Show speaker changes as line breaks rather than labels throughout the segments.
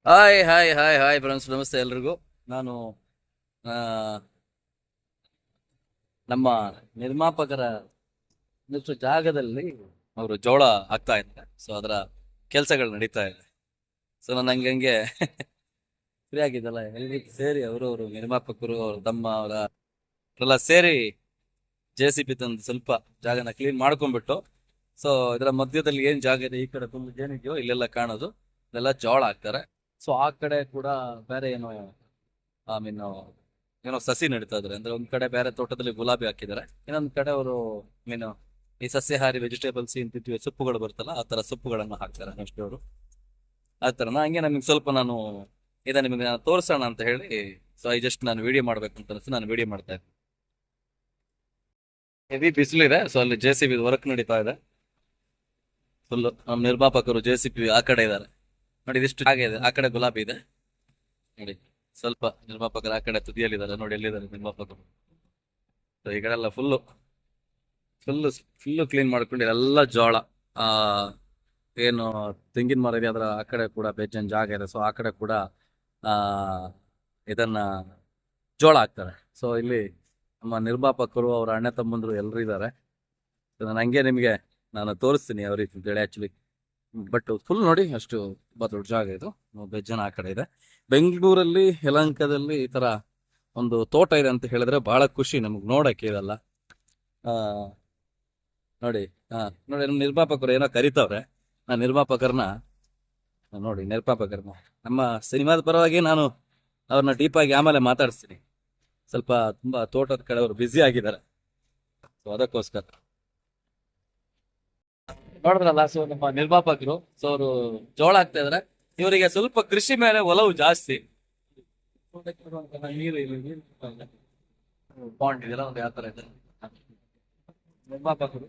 Hi hi hi hi friends, ನಮಸ್ತೆ ಎಲ್ರಿಗೂ. ನಾನು ಆ, ನಮ್ಮ ನಿರ್ಮಾಪಕರ ಒಂದಿಷ್ಟು ಜಾಗದಲ್ಲಿ ಅವರು ಜೋಳ ಹಾಕ್ತಾ ಇದ್ದಾರೆ. ಸೊ ಅದರ ಕೆಲಸಗಳು ನಡೀತಾ ಇದೆ. ಸೊ ನಾನು ಹಂಗಂಗೆ ಫ್ರೀ ಆಗಿದ್ದಲ್ಲ, ಎಲ್ರಿಗೂ ಸೇರಿ ಅವರು ನಿರ್ಮಾಪಕರು ಅವ್ರ ತಮ್ಮ ಅವರೆಲ್ಲ ಸೇರಿ JCB ತಂದು ಸ್ವಲ್ಪ ಜಾಗನ ಕ್ಲೀನ್ ಮಾಡ್ಕೊಂಡ್ಬಿಟ್ಟು, ಸೊ ಇದರ ಮಧ್ಯದಲ್ಲಿ ಏನ್ ಜಾಗ ಇದೆ, ಈ ಕಡೆ ತುಂಬ ಏನಿದೆಯೋ ಇಲ್ಲೆಲ್ಲ ಕಾಣೋದು, ಇದೆಲ್ಲ ಜೋಳ ಹಾಕ್ತಾರೆ. ಸೊ ಆ ಕಡೆ ಕೂಡ ಬೇರೆ ಏನೋ ಐ ಮೀನ್ ಏನೋ ಸಸಿ ನಡೀತಾ ಇದಾರೆ. ಅಂದ್ರೆ ಒಂದ್ ಕಡೆ ಬೇರೆ ತೋಟದಲ್ಲಿ ಗುಲಾಬಿ ಹಾಕಿದ್ದಾರೆ, ಇನ್ನೊಂದ್ ಕಡೆ ಅವರು ಮೀನು ಈ ಸಸ್ಯಾಹಾರಿ ವೆಜಿಟೇಬಲ್ಸ್ ಇಂತಿದ್ವಿ ಸೊಪ್ಪುಗಳು ಬರ್ತಲ್ಲ, ಆ ತರ ಸೊಪ್ಪುಗಳನ್ನ ಹಾಕ್ತಾರೆ ಅಷ್ಟೇ ಅವರು. ಆ ತರ ಹಂಗೆ ನಮಗೆ ಸ್ವಲ್ಪ ನಾನು ನಿಮಗೆ ನಾನು ತೋರಿಸೋಣ ಅಂತ ಹೇಳಿ, ಸೊ ಜಸ್ಟ್ ನಾನು ವಿಡಿಯೋ ಮಾಡ್ಬೇಕು ಅಂತ ಅನಿಸ್ತು, ನಾನು ವಿಡಿಯೋ ಮಾಡ್ತಾ ಇದ್ದೆ. ಹೆವಿ ಬಿಸಿಲಿದೆ, ಸೊ ಅಲ್ಲಿ JCB ವರ್ಕ್ ನಡೀತಾ ಇದೆ ಫುಲ್. ನಮ್ಮ ನಿರ್ಮಾಪಕರು JCB ಆ ಕಡೆ ಇದ್ದಾರೆ ನೋಡಿ, ಇದಿಷ್ಟು ಹಾಗೆ ಇದೆ. ಆ ಕಡೆ ಗುಲಾಬಿ ಇದೆ ನೋಡಿ, ಸ್ವಲ್ಪ ನಿರ್ಮಾಪಕರು ಆ ಕಡೆ ತುದಿಯಲ್ಲಿದ್ದಾರೆ ನೋಡಿ, ಎಲ್ಲಿದ್ದಾರೆ ನಿರ್ಮಾಪಕರು. So ಈ ಕಡೆ ಎಲ್ಲ ಫುಲ್ಲು ಫುಲ್ಲು ಫುಲ್ಲು ಕ್ಲೀನ್ ಮಾಡ್ಕೊಂಡು ಎಲ್ಲ ಜೋಳ, ಆ ಏನು ತೆಂಗಿನ ಮರ ಇದೆ ಅದರ ಆ ಕಡೆ ಕೂಡ ಬೇಜನ್ ಜಾಗ ಇದೆ. ಸೊ ಆ ಕಡೆ ಕೂಡ ಆ ಇದನ್ನ ಜೋಳ ಹಾಕ್ತಾರೆ. ಸೊ ಇಲ್ಲಿ ನಮ್ಮ ನಿರ್ಮಾಪಕರು ಅವರ ಅಣ್ಣ ತಮ್ಮಂದ್ರು ಎಲ್ಲರೂ ಇದ್ದಾರೆ. ನಾನು ಹಂಗೆ ನಿಮಗೆ ನಾನು ತೋರಿಸ್ತೀನಿ ಯಾವ ರೀತಿ ಅಂತೇಳಿ. ಆಕ್ಚುಲಿ ಬಟ್ ಫುಲ್ ನೋಡಿ, ಅಷ್ಟು ತುಂಬಾ ದೊಡ್ಡ ಜಾಗ ಇದು. ಬೆಜ್ಜನ ಆ ಕಡೆ ಇದೆ. ಬೆಂಗಳೂರಲ್ಲಿ ಯಲಹಂಕದಲ್ಲಿ ಈ ತರ ಒಂದು ತೋಟ ಇದೆ ಅಂತ ಹೇಳಿದ್ರೆ ಬಹಳ ಖುಷಿ ನಮಗ್ ನೋಡಕ್ಕೆ. ಇದೆಲ್ಲ ಆ ನೋಡಿ, ನೋಡಿ ನಮ್ಮ ನಿರ್ಮಾಪಕರು ಏನೋ ಕರಿತವ್ರೆ. ನಾ ನಿರ್ಮಾಪಕರನ್ನ ನೋಡಿ, ನಿರ್ಮಾಪಕರನ್ನ ನಮ್ಮ ಸಿನಿಮಾದ ಪರವಾಗಿ ನಾನು ಅವ್ರನ್ನ ಡೀಪ್ ಆಗಿ ಆಮೇಲೆ ಮಾತಾಡಿಸ್ತೀನಿ. ಸ್ವಲ್ಪ ತುಂಬಾ ತೋಟದ ಕಡೆ ಅವರು ಬ್ಯುಸಿ ಆಗಿದ್ದಾರೆ, ಸೊ ಅದಕ್ಕೋಸ್ಕರ. ನೋಡಿದ್ರಲ್ಲ, ಸೊ ನಮ್ಮ ನಿರ್ಮಾಪಕರು, ಸೊ ಅವರು ಜೋಳ ಹಾಕ್ತಾ ಇದಾರೆ. ಇವರಿಗೆ ಸ್ವಲ್ಪ ಕೃಷಿ ಮೇಲೆ ಒಲವು ಜಾಸ್ತಿ. ನೀರು ಪಾಂಡ್ ಇದೆಲ್ಲ ಒಂದು ಯಾವ ತರ ಇದೆ. ನಿರ್ಮಾಪಕರು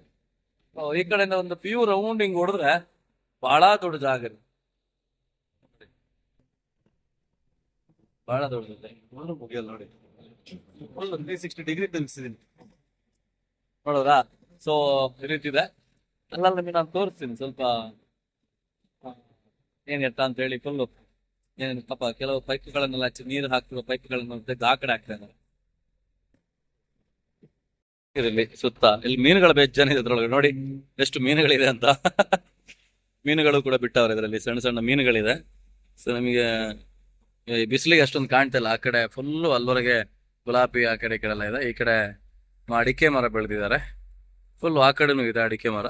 ಈ ಕಡೆಯಿಂದ ಒಂದು ಪ್ಯೂ ರೌಂಡಿಂಗ್ ಹೊಡೆದ್ರೆ ಬಹಳ ದೊಡ್ಡ ಜಾಗ ಇದೆ, ಬಹಳ ದೊಡ್ಡದಿದೆ. ಮುಗಿಯಲ್ಲ ನೋಡಿ, ಫುಲ್ 360 ಡಿಗ್ರಿ ತಿರುಗಿಸಿದೀನಿ ನೋಡೋದಾ. ಸೊ ಈ ರೀತಿ ಇದೆ. ಅಲ್ಲ ನಿಮಗೆ ನಾನು ತೋರಿಸ್ತೀನಿ ಸ್ವಲ್ಪ ಏನ್ ಎತ್ತ ಅಂತ ಹೇಳಿ. ಫುಲ್ಲು ಏನೇನು ಪಾಪ ಕೆಲವು ಪೈಪ್ಗಳನ್ನೆಲ್ಲ ಹಚ್ಚಿ ನೀರು ಹಾಕಿರುವ ಪೈಪ್ಗಳನ್ನು ತೆಗೆದು ಆ ಕಡೆ ಹಾಕ್ತಾ ಇದ್ದಾರೆ. ಇಲ್ಲಿ ಸುತ್ತ ಇಲ್ಲಿ ಮೀನುಗಳ ಬೇಜಾನ್ ಇದೆ ಅದ್ರೊಳಗೆ ನೋಡಿ, ಎಷ್ಟು ಮೀನುಗಳಿದೆ ಅಂತ. ಮೀನುಗಳು ಕೂಡ ಬಿಟ್ಟವ್ರೆ ಇದರಲ್ಲಿ, ಸಣ್ಣ ಸಣ್ಣ ಮೀನುಗಳಿದೆ. ಸೊ ನಮಗೆ ಈ ಬಿಸಿಲಿಗೆ ಅಷ್ಟೊಂದು ಕಾಣ್ತಾ ಇಲ್ಲ. ಆ ಕಡೆ ಫುಲ್ಲು ಅಲ್ಲಿವರೆಗೆ ಗುಲಾಬಿ, ಆ ಕಡೆ ಈ ಕಡೆ ಎಲ್ಲ ಇದೆ. ಈ ಕಡೆ ಅಡಿಕೆ ಮರ ಬೆಳೆದಿದ್ದಾರೆ ಫುಲ್. ಆ ಕಡೆನೂ ಇದೆ ಅಡಿಕೆ ಮರ,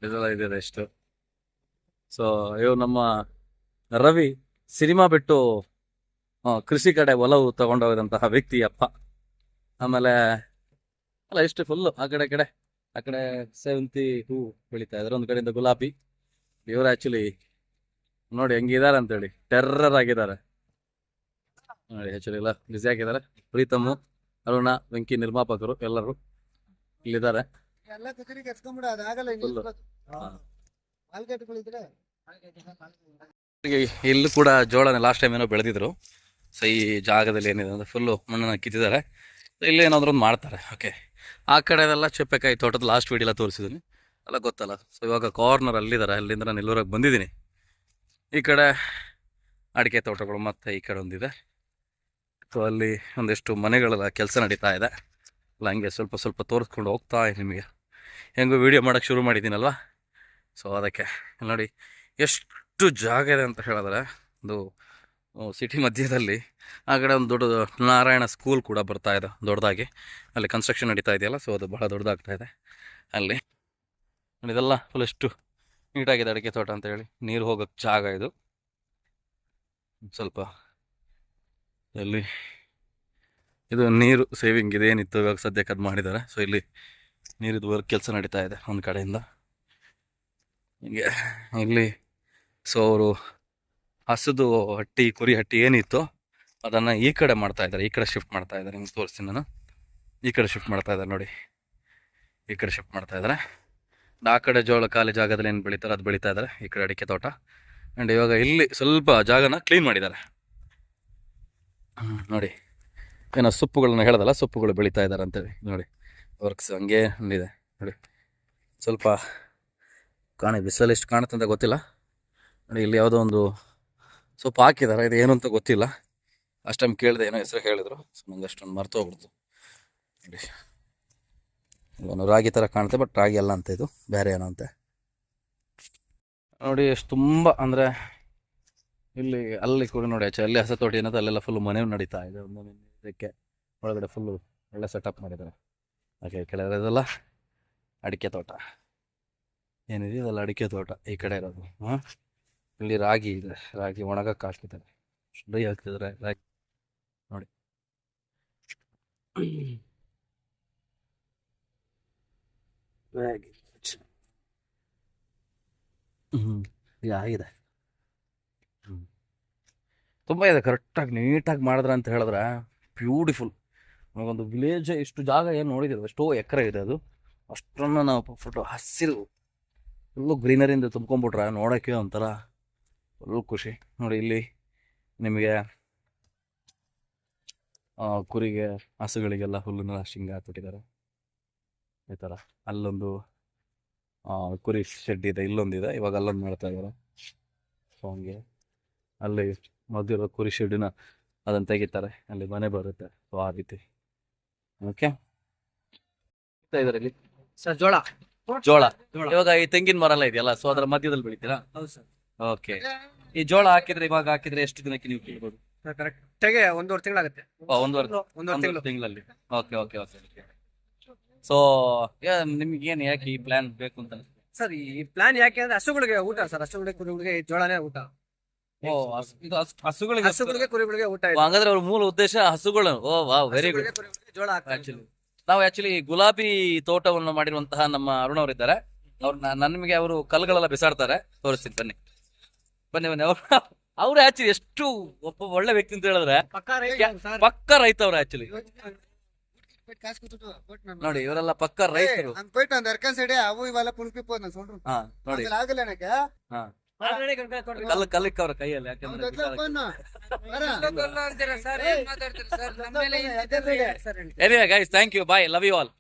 ಇದೆಲ್ಲ ಇದೆ ಎಷ್ಟು. ಸೊ ಇವು ನಮ್ಮ ರವಿ ಸಿನಿಮಾ ಬಿಟ್ಟು ಕೃಷಿ ಕಡೆ ಒಲವು ತಗೊಂಡೋಗಿದಂತಹ ವ್ಯಕ್ತಿ ಅಪ್ಪ. ಆಮೇಲೆ ಅಲ್ಲ ಇಷ್ಟು ಫುಲ್ಲು ಆ ಕಡೆ ಆ ಕಡೆ ಸೇವಂತಿ ಹೂ ಬೆಳೀತಾ ಇದಾರೆ, ಒಂದ್ ಕಡೆಯಿಂದ ಗುಲಾಬಿ. ಇವರು ಆಕ್ಚುಲಿ ನೋಡಿ ಹೆಂಗಿದ್ದಾರೆ ಅಂತೇಳಿ, ಟೆರ್ರರ್ ಆಗಿದ್ದಾರೆ ನೋಡಿ. ಆಕ್ಚುಲಿ ಎಲ್ಲ ಬ್ಯುಸಿ ಆಗಿದ್ದಾರೆ. ಪ್ರೀತಮ್, ಅರುಣ, ವೆಂಕಿ ನಿರ್ಮಾಪಕರು ಎಲ್ಲರೂ ಇಲ್ಲಿದ್ದಾರೆ. ಇಲ್ಲೂ ಕೂಡ ಜೋಳನ ಲಾಸ್ಟ್ ಟೈಮ್ ಏನೋ ಬೆಳೆದಿದ್ರು. ಸೊ ಈ ಜಾಗದಲ್ಲಿ ಏನಿದೆ ಅಂದ್ರೆ ಫುಲ್ಲು ಮಣ್ಣನ್ನು ಕಿತ್ತಿದ್ದಾರೆ. ಇಲ್ಲಿ ಏನಾದ್ರು ಒಂದು ಮಾಡ್ತಾರೆ. ಓಕೆ, ಆ ಕಡೆದೆಲ್ಲ ಚೆಪ್ಪೆಕಾಯಿ ತೋಟದ ಲಾಸ್ಟ್ ವೀಡಿಯೋ ಎಲ್ಲ ತೋರಿಸಿದ್ದೀನಿ, ಎಲ್ಲ ಗೊತ್ತಲ್ಲ. ಸೊ ಇವಾಗ ಕಾರ್ನರ್ ಅಲ್ಲಿದ್ದಾರೆ, ಅಲ್ಲಿಂದ ನಾನು ಎಲ್ಲೂರಾಗ ಬಂದಿದ್ದೀನಿ. ಈ ಕಡೆ ಅಡಿಕೆ ತೋಟಗಳು ಮತ್ತೆ ಈ ಕಡೆ ಒಂದಿದೆ. ಸೊ ಅಲ್ಲಿ ಒಂದಿಷ್ಟು ಮನೆಗಳೆಲ್ಲ ಕೆಲಸ ನಡೀತಾ ಇದೆ. ಅಲ್ಲ ಹಂಗೆ ಸ್ವಲ್ಪ ಸ್ವಲ್ಪ ತೋರಿಸ್ಕೊಂಡು ಹೋಗ್ತಾ ನಿಮಗೆ. ಹೆಂಗೂ ವಿಡಿಯೋ ಮಾಡೋಕ್ಕೆ ಶುರು ಮಾಡಿದ್ದೀನಲ್ವ, ಸೊ ಅದಕ್ಕೆ ನೋಡಿ ಎಷ್ಟು ಜಾಗ ಇದೆ ಅಂತ ಹೇಳಿದ್ರೆ. ಒಂದು ಸಿಟಿ ಮಧ್ಯದಲ್ಲಿ ಆ ಕಡೆ ಒಂದು ದೊಡ್ಡ ನಾರಾಯಣ ಸ್ಕೂಲ್ ಕೂಡ ಬರ್ತಾ ಇದೆ ದೊಡ್ಡದಾಗಿ. ಅಲ್ಲಿ ಕನ್ಸ್ಟ್ರಕ್ಷನ್ ನಡೀತಾ ಇದೆಯಲ್ಲ, ಸೊ ಅದು ಬಹಳ ದೊಡ್ಡದಾಗ್ತಾ ಇದೆ ಅಲ್ಲಿ. ಇದೆಲ್ಲ ಫುಲ್ ಎಷ್ಟು ನೀಟಾಗಿದೆ ಅಡಿಕೆ ತೋಟ ಅಂತ ಹೇಳಿ. ನೀರು ಹೋಗೋಕ್ಕೆ ಜಾಗ ಇದು ಸ್ವಲ್ಪ. ಇಲ್ಲಿ ಇದು ನೀರು ಸೇವಿಂಗ್ ಇದೇನಿತ್ತು ಇವಾಗ ಸದ್ಯಕ್ಕೆ ಅದು ಮಾಡಿದ್ದಾರೆ. ಸೊ ಇಲ್ಲಿ ನೀರಿದು ವರ್ಕ್ ಕೆಲಸ ನಡೀತಾ ಇದೆ ಒಂದು ಕಡೆಯಿಂದ ಹೀಗೆ ಇಲ್ಲಿ. ಸೊ ಅವರು ಹಸುದು ಹಟ್ಟಿ, ಕುರಿ ಹಟ್ಟಿ ಏನಿತ್ತು ಅದನ್ನು ಈ ಕಡೆ ಮಾಡ್ತಾ ಇದ್ದಾರೆ, ಈ ಕಡೆ ಶಿಫ್ಟ್ ಮಾಡ್ತಾ ಇದ್ದಾರೆ. ನಿಮ್ಗೆ ತೋರಿಸ್ತೀನಿ ನಾನು. ಈ ಕಡೆ ಶಿಫ್ಟ್ ಮಾಡ್ತಾ ಇದ್ದಾರೆ ನೋಡಿ, ಈ ಕಡೆ ಶಿಫ್ಟ್ ಮಾಡ್ತಾ ಇದ್ದಾರೆ. ಆ ಕಡೆ ಜೋಳ ಖಾಲಿ ಜಾಗದಲ್ಲಿ ಏನು ಬೆಳೀತಾರೆ ಅದು ಬೆಳೀತಾ ಇದ್ದಾರೆ, ಈ ಕಡೆ ಅಡಿಕೆ ತೋಟ. ಆ್ಯಂಡ್ ಇವಾಗ ಇಲ್ಲಿ ಸ್ವಲ್ಪ ಜಾಗನ ಕ್ಲೀನ್ ಮಾಡಿದ್ದಾರೆ ನೋಡಿ. ಏನೋ ಸೊಪ್ಪುಗಳನ್ನ ಹೇಳೋದಲ್ಲ, ಸೊಪ್ಪುಗಳು ಬೆಳೀತಾ ಇದ್ದಾರೆ ಅಂತೇಳಿ ನೋಡಿ. ವರ್ಕ್ಸ್ ಹಂಗೆ ಇದೆ ನೋಡಿ. ಸ್ವಲ್ಪ ಬಿಸಿಲಲ್ಲಿ ಎಷ್ಟು ಕಾಣುತ್ತೆ ಅಂತ ಗೊತ್ತಿಲ್ಲ ನೋಡಿ. ಇಲ್ಲಿ ಯಾವುದೋ ಒಂದು ಸ್ವಲ್ಪ ಹಾಕಿದ್ದಾರೆ, ಇದು ಏನು ಅಂತ ಗೊತ್ತಿಲ್ಲ. ಅಷ್ಟು ಟೈಮ್ ಕೇಳಿದೆ, ಏನೋ ಹೆಸರು ಹೇಳಿದ್ರು, ಸೊ ನಂಗೆ ಅಷ್ಟೊಂದು ಮರ್ತು ಹೋಗ್ಬಿಡ್ತು. ನೋಡಿ ಇವನು ರಾಗಿ ಥರ ಕಾಣುತ್ತೆ, ಬಟ್ ರಾಗಿ ಅಲ್ಲ ಅಂತ, ಇದು ಬೇರೆ ಏನೋ ಅಂತೆ. ನೋಡಿ ಎಷ್ಟು ತುಂಬ ಅಂದರೆ ಇಲ್ಲಿ ಅಲ್ಲಿ ಕೂಡ ನೋಡಿ ಆಚೆ ಅಲ್ಲಿ ಹಸ ತೋಟ ಏನಂತ ಅಲ್ಲೆಲ್ಲ ಫುಲ್ ಮನೆ ನಡೀತಾ ಇದೆ. ಒಂದು ಇದಕ್ಕೆ ಒಳಗಡೆ ಫುಲ್ಲು ಒಳ್ಳೆ ಸೆಟಪ್ ಮಾಡಿದ್ದಾರೆ. ಹಾಗೆ ಕೆಳಗಡೆ ಇದೆಲ್ಲ ಅಡಿಕೆ ತೋಟ ಏನಿದೆ, ಇದೆಲ್ಲ ಅಡಿಕೆ ತೋಟ ಈ ಕಡೆ ಇರೋದು. ಹಾಂ, ಇಲ್ಲಿ ರಾಗಿ ಇದೆ, ರಾಗಿ ಒಣಗಕ್ಕೆ ಹಾಕಿದ್ದಾರೆ, ಡ್ರೈ ಹಾಕ್ತಿದ್ದಾರೆ ರಾಗಿ ನೋಡಿ. ಆಗಿದೆ. ತುಂಬ ಇದೆ, ಕರೆಕ್ಟಾಗಿ ನೀಟಾಗಿ ಮಾಡಿದ್ರೆ ಅಂತ ಹೇಳಿದ್ರೆ ಬ್ಯೂಟಿಫುಲ್. ನಮಗೊಂದು ವಿಲೇಜ್ ಇಷ್ಟು ಜಾಗ ಏನು ನೋಡಿದ್ದೀವಿ, ಎಷ್ಟೋ ಎಕರೆ ಇದೆ ಅದು. ಅಷ್ಟನ್ನು ನಾವು ಫೋಟೋ ಹಸಿರು ಫುಲ್ಲು ಗ್ರೀನರಿಯಿಂದ ತುಂಬ್ಕೊಂಡ್ಬಿಟ್ರೆ ನೋಡೋಕ್ಕೆ ಒಂಥರ ಫುಲ್ ಖುಷಿ. ನೋಡಿ ಇಲ್ಲಿ ನಿಮಗೆ ಕುರಿಗೆ ಹಸುಗಳಿಗೆಲ್ಲ ಹುಲ್ಲನ್ನ ಶಿಂಗ ಹಾಕ್ಬಿಟ್ಟಿದ್ದಾರೆ ಈ ಥರ. ಅಲ್ಲೊಂದು ಕುರಿ ಶೆಡ್ ಇದೆ, ಇಲ್ಲೊಂದಿದೆ, ಇವಾಗ ಅಲ್ಲೊಂದು ಮಾಡ್ತಾ ಇದ್ದಾರೆ. ಸೊ ಹಂಗೆ ಅಲ್ಲಿ ಮೊದಲಿರೋ ಕುರಿ ಶೆಡ್ಡಿನ ಅದನ್ನು ತೆಗಿತಾರೆ, ಅಲ್ಲಿ ಮನೆ ಬರುತ್ತೆ. ಸೊ ಆ ರೀತಿ. ಓಕೆ, ಇದರಲ್ಲಿ
ಸರ್ ಜೋಳ
ಜೋಳ. ಇವಾಗ ಈ ತೆಂಗಿನ ಮರ ಎಲ್ಲ ಇದೆಯಲ್ಲ, ಸೊ ಅದರ ಮಧ್ಯದಲ್ಲಿ ಬೆಳಿತೀರಾ?
ಹೌದು ಸರ್.
ಓಕೆ, ಈ ಜೋಳ ಹಾಕಿದ್ರೆ ಇವಾಗ ಹಾಕಿದ್ರೆ ಎಷ್ಟು ದಿನಕ್ಕೆ ನೀವು ಕೀಳ್ಬೋದು?
ಕರೆಕ್ಟಾಗಿ 1.5 ತಿಂಗಳಾಗುತ್ತೆ.
ಒಂದೂವರೆ ತಿಂಗಳಲ್ಲಿ. Okay okay okay. ಸೊ ನಿಮ್ಗೆ ಏನು ಯಾಕೆ ಈ ಪ್ಲಾನ್ ಬೇಕು ಅಂತ?
ಸರ್ ಈ ಪ್ಲಾನ್ ಯಾಕೆ ಅಂದ್ರೆ ಹಸುಗಳಿಗೆ ಊಟ ಸರ್, ಹಸುಗಳಿಗೆ ಕುರಿಗಳಿಗೆ ಈ ಜೋಳನೇ ಊಟ.
ಇದು ಹಸುಗಳಿಗೆ
ಹಸುಗಳಿಗೆ ಕುರಿಗಳಿಗೆ ಊಟ ಇದೆ.
ಹಂಗಾದ್ರೆ ಅವ್ರ ಮೂಲ ಉದ್ದೇಶ ಹಸುಗಳು. ಓ ವಾವ್, ವೆರಿ ಗುಡ್.
ಹಸುಗಳಿಗೆ, ಕುರಿಗಳಿಗೆ ಜೋಳ ಹಾಕ್ತಾರೆ.
ಆಕ್ಚುಲಿ ನಾವು ಗುಲಾಬಿ ತೋಟವನ್ನು ಮಾಡಿರುವಂತಹ ನಮ್ಮ ಅರುಣ್ ಅವರು ಇದ್ದಾರೆ. ಅವ್ರು ನಮಗೆ ಅವರು ಕಲ್ಲುಗಳೆಲ್ಲ ಬಿಸಾಡ್ತಾರೆ, ತೋರಿಸ್ತೀನಿ ಬನ್ನಿ ಬನ್ನಿ ಬನ್ನಿ. ಅವ್ರು ಆಕ್ಚುಲಿ ಎಷ್ಟು ಒಬ್ಬ ಒಳ್ಳೆ ವ್ಯಕ್ತಿ ಅಂತ ಹೇಳಿದ್ರೆ ಪಕ್ಕ ರೈತ ಅವ್ರು ಆಕ್ಚುಲಿ. ನೋಡಿ ಇವರೆಲ್ಲ ಪಕ್ಕ ರೈತರು. ಹಾ ನೋಡಿ, ಕಲ್ಲಿಕ್ಕ ಅವ್ರ ಕೈಯಲ್ಲಿ, ಯಾಕಂದ್ರೆ anyway guys, thank you, bye, love you all.